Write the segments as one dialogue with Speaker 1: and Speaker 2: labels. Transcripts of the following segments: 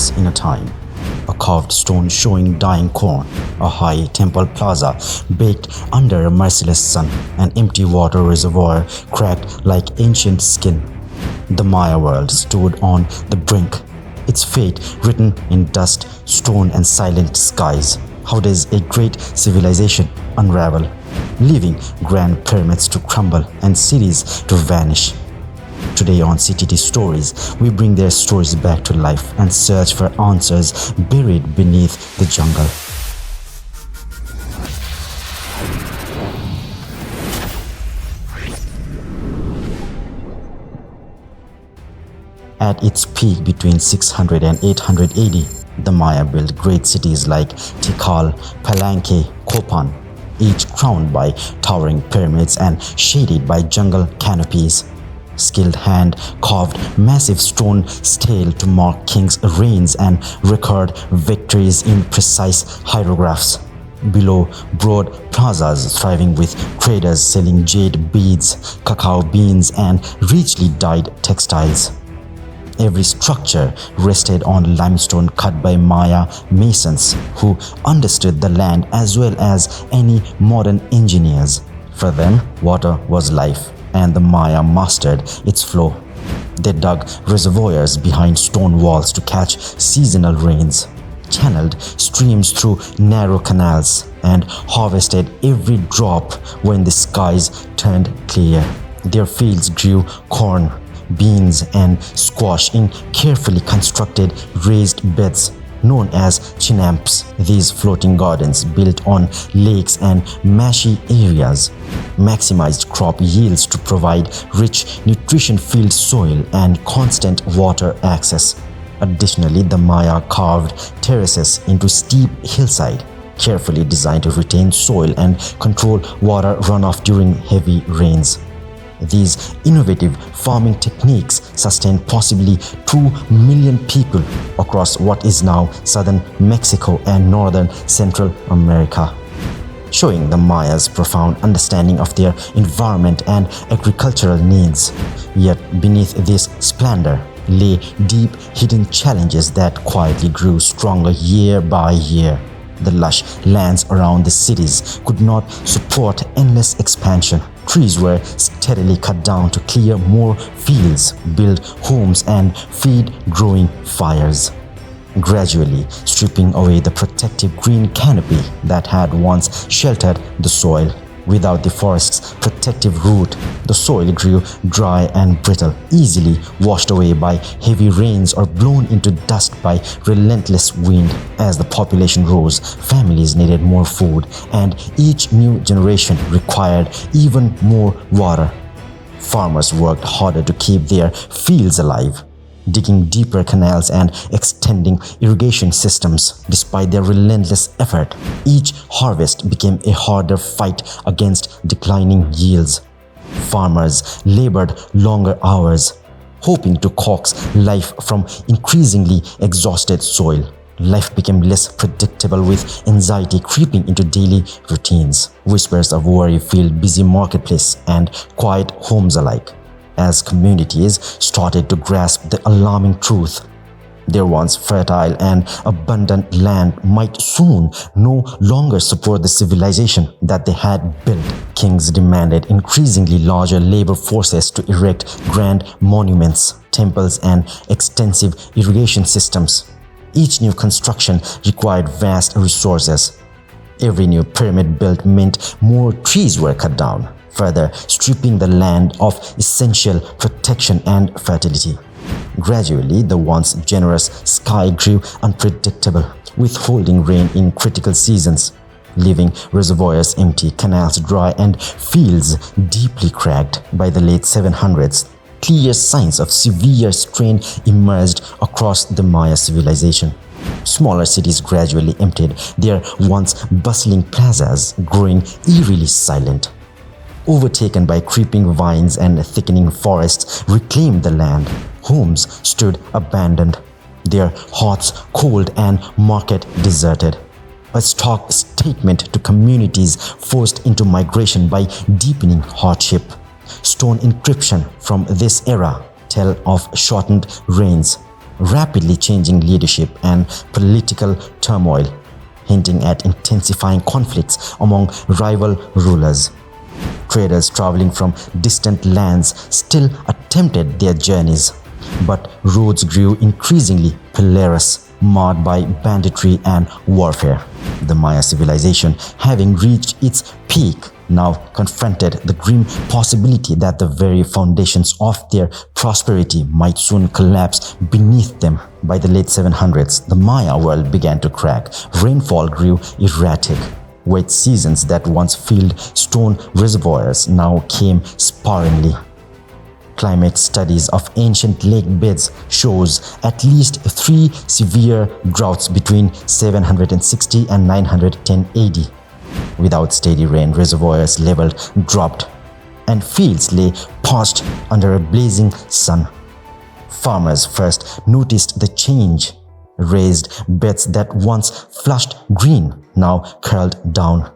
Speaker 1: once in a time. A carved stone showing dying corn, a high temple plaza baked under a merciless sun, an empty water reservoir cracked like ancient skin. The Maya world stood on the brink, its fate written in dust, stone and silent skies. How does a great civilization unravel, leaving grand pyramids to crumble and cities to vanish? Today on CTT Stories, we bring their stories back to life and search for answers buried beneath the jungle. At its peak between 600 and 800 AD, the Maya built great cities like Tikal, Palenque, Copan, each crowned by towering pyramids and shaded by jungle canopies. Skilled hand carved massive stone stele to mark kings' reigns and record victories in precise hieroglyphs. Below, broad plazas thriving with traders selling jade beads, cacao beans and richly dyed textiles. Every structure rested on limestone cut by Maya masons who understood the land as well as any modern engineers. For them, water was life, and the Maya mastered its flow. They dug reservoirs behind stone walls to catch seasonal rains, channeled streams through narrow canals, and harvested every drop when the skies turned clear. Their fields grew corn, beans, and squash in carefully constructed raised beds known as chinamps. These floating gardens, built on lakes and marshy areas, maximized crop yields to provide rich, nutrition-filled soil and constant water access. Additionally, the Maya carved terraces into steep hillside, carefully designed to retain soil and control water runoff during heavy rains. These innovative farming techniques sustained possibly 2 million people across what is now southern Mexico and northern Central America, showing the Mayas' profound understanding of their environment and agricultural needs. Yet beneath this splendor lay deep hidden challenges that quietly grew stronger year by year. The lush lands around the cities could not support endless expansion. Trees were steadily cut down to clear more fields, build homes, and feed growing fires, gradually stripping away the protective green canopy that had once sheltered the soil. Without the forest's protective root, the soil grew dry and brittle, easily washed away by heavy rains or blown into dust by relentless wind. As the population rose, families needed more food, and each new generation required even more water. Farmers worked harder to keep their fields alive, digging deeper canals and extending irrigation systems. Despite their relentless effort, each harvest became a harder fight against declining yields. Farmers labored longer hours, hoping to coax life from increasingly exhausted soil. Life became less predictable, with anxiety creeping into daily routines. Whispers of worry filled busy marketplace and quiet homes alike, as communities started to grasp the alarming truth. Their once fertile and abundant land might soon no longer support the civilization that they had built. Kings demanded increasingly larger labor forces to erect grand monuments, temples, and extensive irrigation systems. Each new construction required vast resources. Every new pyramid built meant more trees were cut down, further stripping the land of essential protection and fertility. Gradually, the once generous sky grew unpredictable, withholding rain in critical seasons, leaving reservoirs empty, canals dry, and fields deeply cracked. By the late 700s, clear signs of severe strain emerged across the Maya civilization. Smaller cities gradually emptied their once bustling plazas, growing eerily silent. Overtaken by creeping vines and thickening forests reclaimed the land. Homes stood abandoned, their hearts cold and market deserted. A stark statement to communities forced into migration by deepening hardship. Stone inscription from this era tell of shortened rains, rapidly changing leadership and political turmoil, hinting at intensifying conflicts among rival rulers. Traders traveling from distant lands still attempted their journeys, but roads grew increasingly perilous, marred by banditry and warfare. The Maya civilization, having reached its peak, now confronted the grim possibility that the very foundations of their prosperity might soon collapse beneath them. By the late 700s, the Maya world began to crack. Rainfall grew erratic. Wet seasons that once filled stone reservoirs now came sparingly. Climate studies of ancient lake beds shows at least 3 severe droughts between 760 and 910 AD. Without steady rain, reservoirs level dropped and fields lay parched under a blazing sun. Farmers first noticed the change. Raised beds that once flushed green now curled down.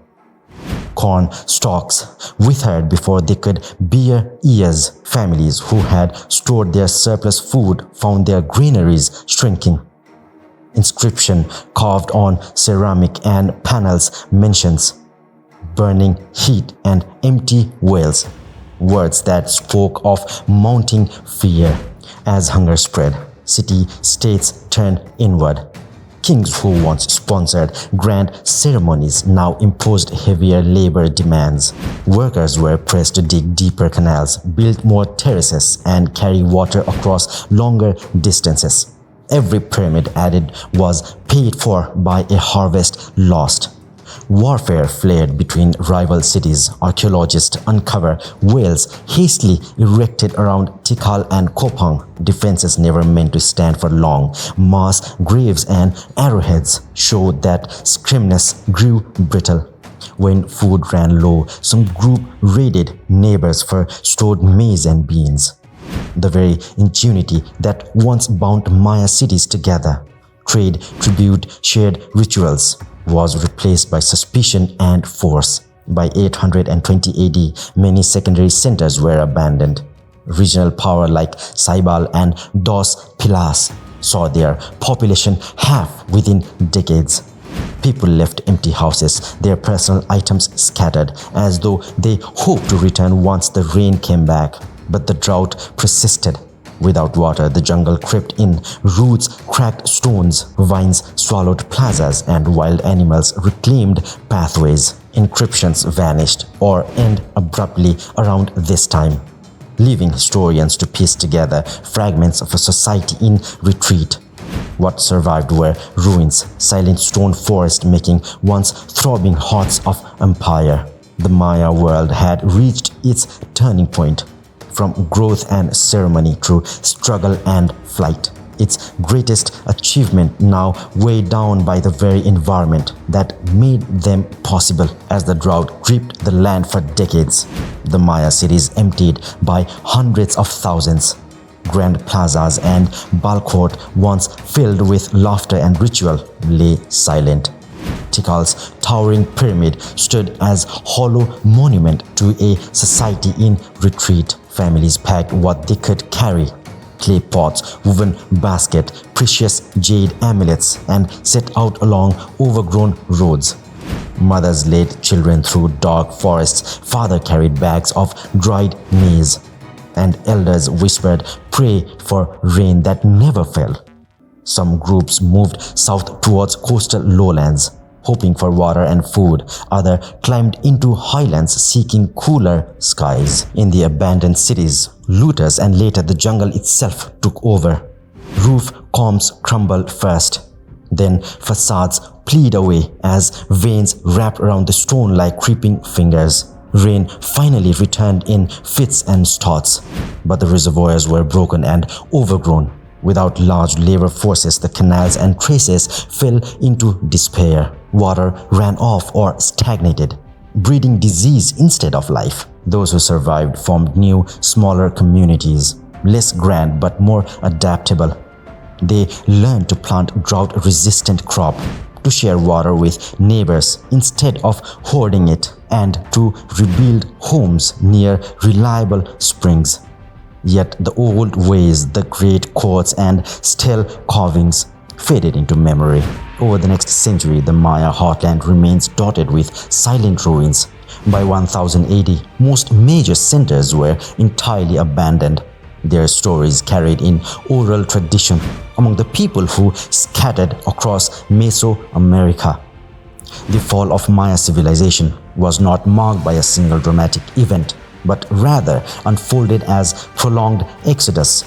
Speaker 1: Corn stalks withered before they could bear ears. Families who had stored their surplus food found their granaries shrinking. Inscription carved on ceramic and panels mentions burning heat and empty wells, words that spoke of mounting fear. As hunger spread, city-states turned inward. Kings who once sponsored grand ceremonies now imposed heavier labor demands. Workers were pressed to dig deeper canals, build more terraces, and carry water across longer distances. Every pyramid added was paid for by a harvest lost. Warfare flared between rival cities. Archaeologists uncover wells hastily erected around Tikal and Kopang, defenses never meant to stand for long. Mass graves and arrowheads showed that scrimmness grew brittle. When food ran low, some group raided neighbors for stored maize and beans. The very ingenuity that once bound Maya cities together, trade, tribute, shared rituals, was replaced by suspicion and force. By 820 AD, many secondary centers were abandoned. Regional power like Saibal and Dos Pilas saw their population half within decades. People left empty houses, their personal items scattered, as though they hoped to return once the rain came back. But the drought persisted. Without water, the jungle crept in. Roots cracked stones, vines swallowed plazas, and wild animals reclaimed pathways. Inscriptions vanished or end abruptly around this time, leaving historians to piece together fragments of a society in retreat. What survived were ruins, silent stone forests making once throbbing hearts of empire. The Maya world had reached its turning point. From growth and ceremony through struggle and flight. Its greatest achievement now weighed down by the very environment that made them possible. As the drought gripped the land for decades, the Maya cities emptied by hundreds of thousands. Grand plazas and balcourt, once filled with laughter and ritual, lay silent. Tikal's towering pyramid stood as hollow monument to a society in retreat. Families packed what they could carry: clay pots, woven basket, precious jade amulets, and set out along overgrown roads. Mothers led children through dark forests, father carried bags of dried maize, and elders whispered pray for rain that never fell. Some groups moved south towards coastal lowlands, hoping for water and food. Others climbed into highlands seeking cooler skies. In the abandoned cities, looters and later the jungle itself took over. Roof combs crumbled first. Then facades plead away as veins wrapped around the stone like creeping fingers. Rain finally returned in fits and starts, but the reservoirs were broken and overgrown. Without large labor forces, the canals and traces fell into despair. Water ran off or stagnated, breeding disease instead of life. Those who survived formed new, smaller communities, less grand but more adaptable. They learned to plant drought-resistant crop, to share water with neighbors instead of hoarding it, and to rebuild homes near reliable springs. Yet the old ways, the great courts and stele carvings faded into memory. Over the next century, the Maya heartland remains dotted with silent ruins. By 1000 AD, most major centers were entirely abandoned, their stories carried in oral tradition among the people who scattered across Mesoamerica. The fall of Maya civilization was not marked by a single dramatic event, but rather unfolded as prolonged exodus,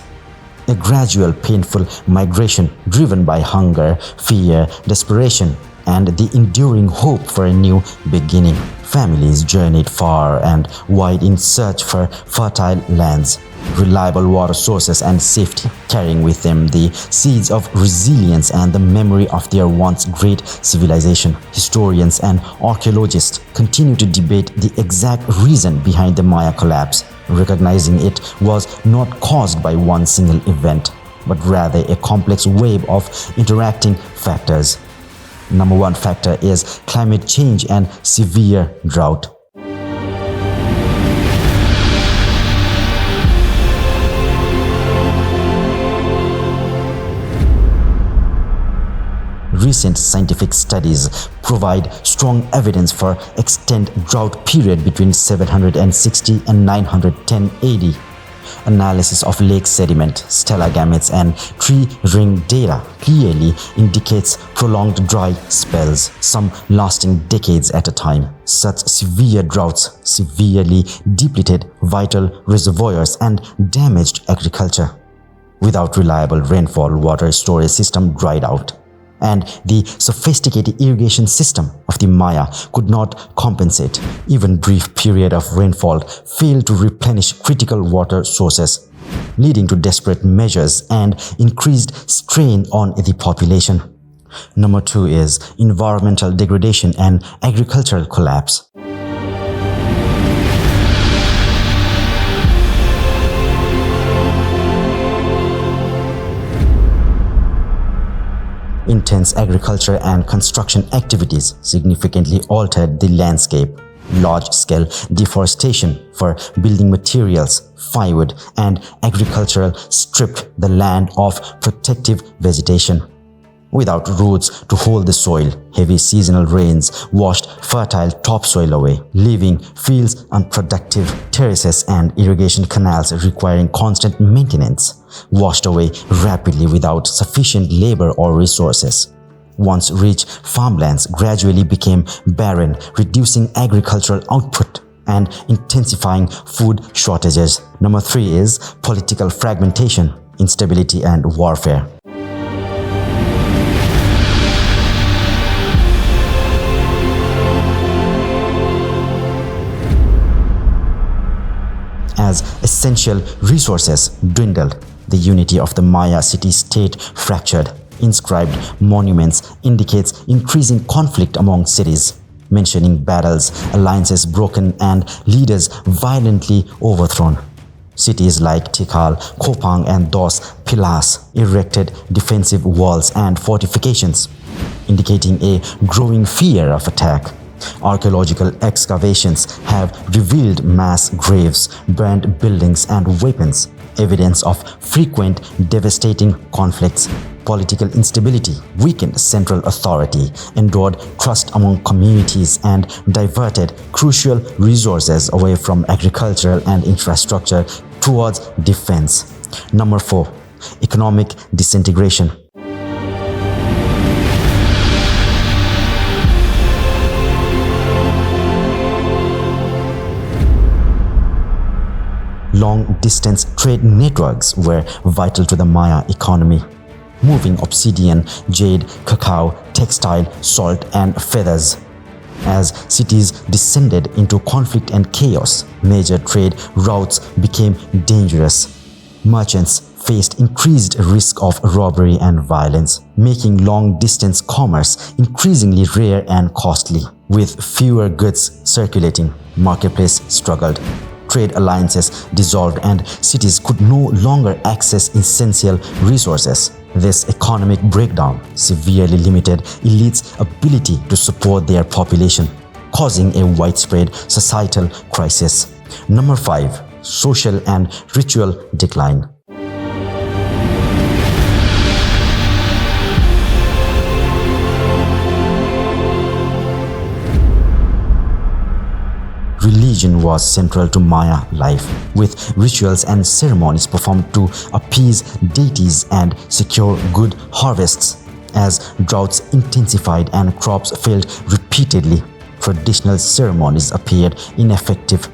Speaker 1: a gradual painful migration driven by hunger, fear, desperation, and the enduring hope for a new beginning. Families journeyed far and wide in search for fertile lands, reliable water sources, and safety, carrying with them the seeds of resilience and the memory of their once great civilization. Historians and archaeologists continue to debate the exact reason behind the Maya collapse, recognizing it was not caused by one single event, but rather a complex web of interacting factors. Number one factor is climate change and severe drought. Recent scientific studies provide strong evidence for extended drought period between 760 and 910 AD. Analysis of lake sediment, stellar gametes, and tree ring data clearly indicates prolonged dry spells, some lasting decades at a time. Such severe droughts severely depleted vital reservoirs and damaged agriculture. Without reliable rainfall, water storage system dried out, and the sophisticated irrigation system of the Maya could not compensate. Even brief period of rainfall failed to replenish critical water sources, leading to desperate measures and increased strain on the population. Number two is environmental degradation and agricultural collapse. Intense agriculture and construction activities significantly altered the landscape. Large-scale deforestation for building materials, firewood, and agricultural stripped the land of protective vegetation. Without roots to hold the soil, heavy seasonal rains washed fertile topsoil away, leaving fields unproductive. Terraces and irrigation canals requiring constant maintenance washed away rapidly without sufficient labor or resources. Once rich farmlands gradually became barren, reducing agricultural output and intensifying food shortages. Number three is political fragmentation, instability, and warfare. As essential resources dwindled, the unity of the Maya city-state fractured. Inscribed monuments indicates increasing conflict among cities, mentioning battles, alliances broken, and leaders violently overthrown. Cities like Tikal, Kopang, and Dos Pilas erected defensive walls and fortifications, indicating a growing fear of attack. Archaeological excavations have revealed mass graves, burned buildings, and weapons, evidence of frequent devastating conflicts. Political instability weakened central authority, endured trust among communities, and diverted crucial resources away from agricultural and infrastructure towards defense. Number four, economic disintegration. Long-distance trade networks were vital to the Maya economy, moving obsidian, jade, cacao, textile, salt, and feathers. As cities descended into conflict and chaos, major trade routes became dangerous. Merchants faced increased risk of robbery and violence, making long-distance commerce increasingly rare and costly. With fewer goods circulating, marketplace struggled. Trade alliances dissolved and cities could no longer access essential resources. This economic breakdown severely limited elites' ability to support their population, causing a widespread societal crisis. Number five, social and ritual decline. Religion was central to Maya life, with rituals and ceremonies performed to appease deities and secure good harvests. As droughts intensified and crops failed repeatedly, traditional ceremonies appeared ineffective,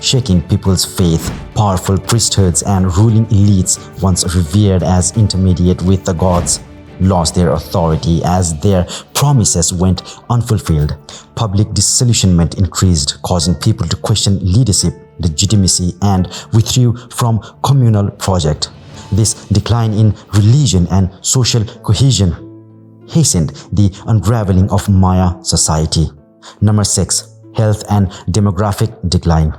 Speaker 1: shaking people's faith. Powerful priesthoods and ruling elites, once revered as intermediate with the gods, lost their authority as their promises went unfulfilled. Public disillusionment increased, causing people to question leadership, legitimacy, and withdrew from communal project. This decline in religion and social cohesion hastened the unraveling of Maya society. Number 6. Health and demographic decline.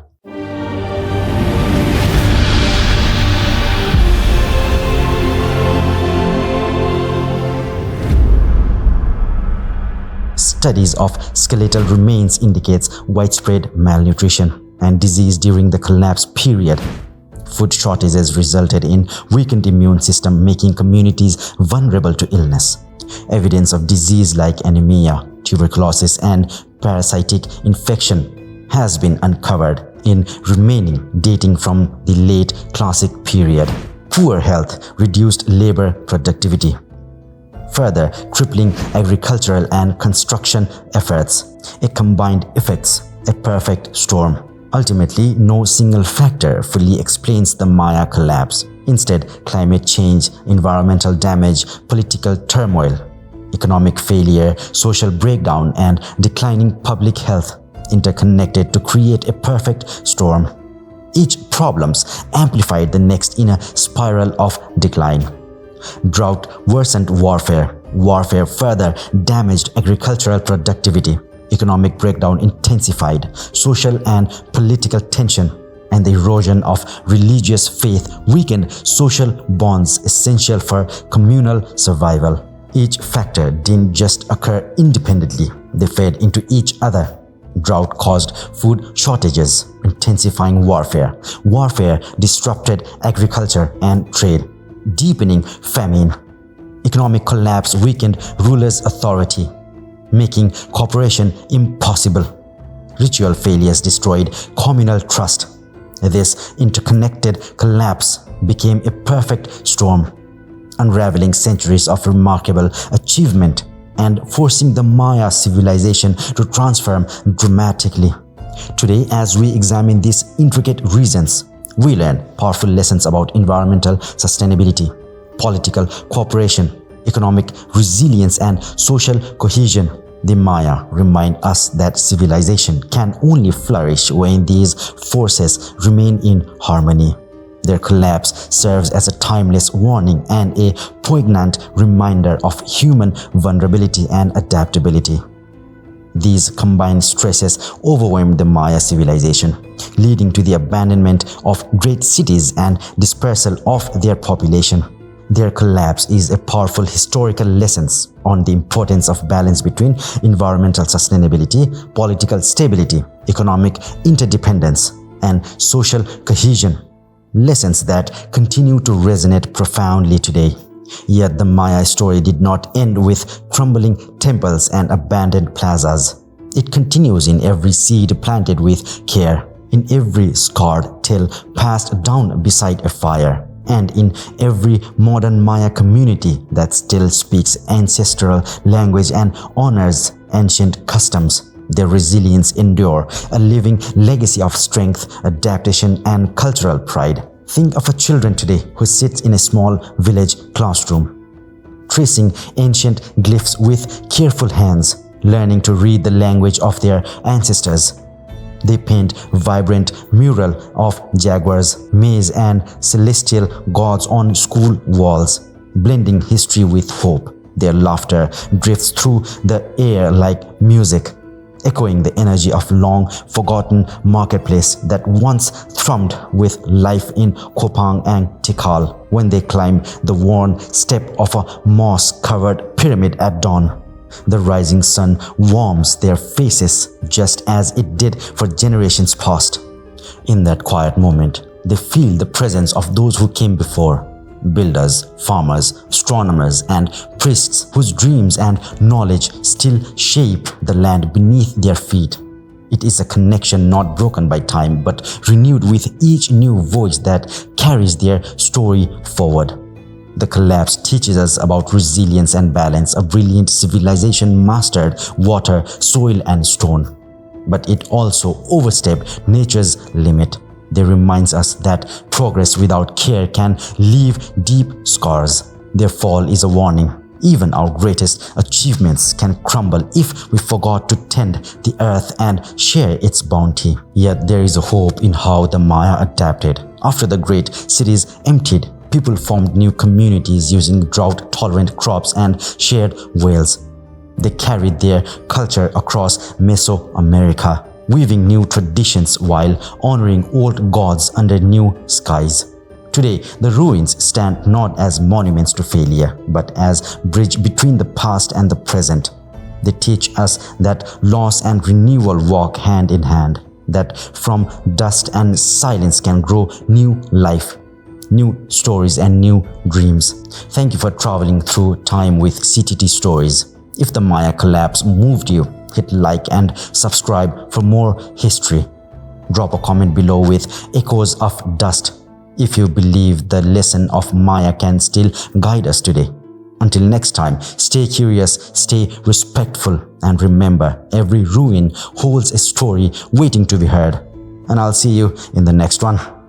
Speaker 1: Studies of skeletal remains indicates widespread malnutrition and disease during the collapse period. Food shortages resulted in weakened immune system, making communities vulnerable to illness. Evidence of disease like anemia, tuberculosis, and parasitic infection has been uncovered in remaining dating from the late Classic period. Poor health reduced labor productivity, further crippling agricultural and construction efforts. A combined effects, a perfect storm. Ultimately, no single factor fully explains the Maya collapse. Instead, climate change, environmental damage, political turmoil, economic failure, social breakdown, and declining public health interconnected to create a perfect storm. Each problems amplified the next in a spiral of decline. Drought worsened warfare. Warfare further damaged agricultural productivity. Economic breakdown intensified social and political tension, and the erosion of religious faith weakened social bonds essential for communal survival. Each factor didn't just occur independently, they fed into each other. Drought caused food shortages, intensifying warfare. Warfare disrupted agriculture and trade, deepening famine. Economic collapse weakened rulers' authority, making cooperation impossible. Ritual failures destroyed communal trust. This interconnected collapse became a perfect storm, unraveling centuries of remarkable achievement and forcing the Maya civilization to transform dramatically. Today, as we examine these intricate reasons, we learn powerful lessons about environmental sustainability, political cooperation, economic resilience, and social cohesion. The Maya remind us that civilization can only flourish when these forces remain in harmony. Their collapse serves as a timeless warning and a poignant reminder of human vulnerability and adaptability. These combined stresses overwhelmed the Maya civilization, leading to the abandonment of great cities and dispersal of their population. Their collapse is a powerful historical lesson on the importance of balance between environmental sustainability, political stability, economic interdependence, and social cohesion. Lessons that continue to resonate profoundly today. Yet the Maya story did not end with crumbling temples and abandoned plazas. It continues in every seed planted with care, in every scarred tale passed down beside a fire, and in every modern Maya community that still speaks ancestral language and honors ancient customs. Their resilience endure, a living legacy of strength, adaptation, and cultural pride. Think of a children today who sits in a small village classroom, tracing ancient glyphs with careful hands, learning to read the language of their ancestors. They paint vibrant mural of jaguars, maize, and celestial gods on school walls, blending history with hope. Their laughter drifts through the air like music, echoing the energy of long-forgotten marketplace that once thrummed with life in Kopang and Tikal when they climb the worn step of a moss-covered pyramid at dawn. The rising sun warms their faces just as it did for generations past. In that quiet moment, They feel the presence of those who came before. Builders, farmers, astronomers, and priests whose dreams and knowledge still shape the land beneath their feet. It is a connection not broken by time but renewed with each new voice that carries their story forward. The collapse teaches us about resilience and balance. A brilliant civilization mastered water, soil, and stone. But it also overstepped nature's limit. They remind us that progress without care can leave deep scars. Their fall is a warning. Even our greatest achievements can crumble if we forgot to tend the earth and share its bounty. Yet there is a hope in how the Maya adapted. After the great cities emptied, people formed new communities using drought-tolerant crops and shared wells. They carried their culture across Mesoamerica, weaving new traditions while honoring old gods under new skies. Today, the ruins stand not as monuments to failure, but as a bridge between the past and the present. They teach us that loss and renewal walk hand in hand, that from dust and silence can grow new life, new stories and new dreams. Thank you for traveling through time with CTT Stories. If the Maya collapse moved you, hit like and subscribe for more history. Drop a comment below with echoes of dust if you believe the lesson of Maya can still guide us today. Until next time, stay curious, stay respectful, and remember, every ruin holds a story waiting to be heard. And I'll see you in the next one.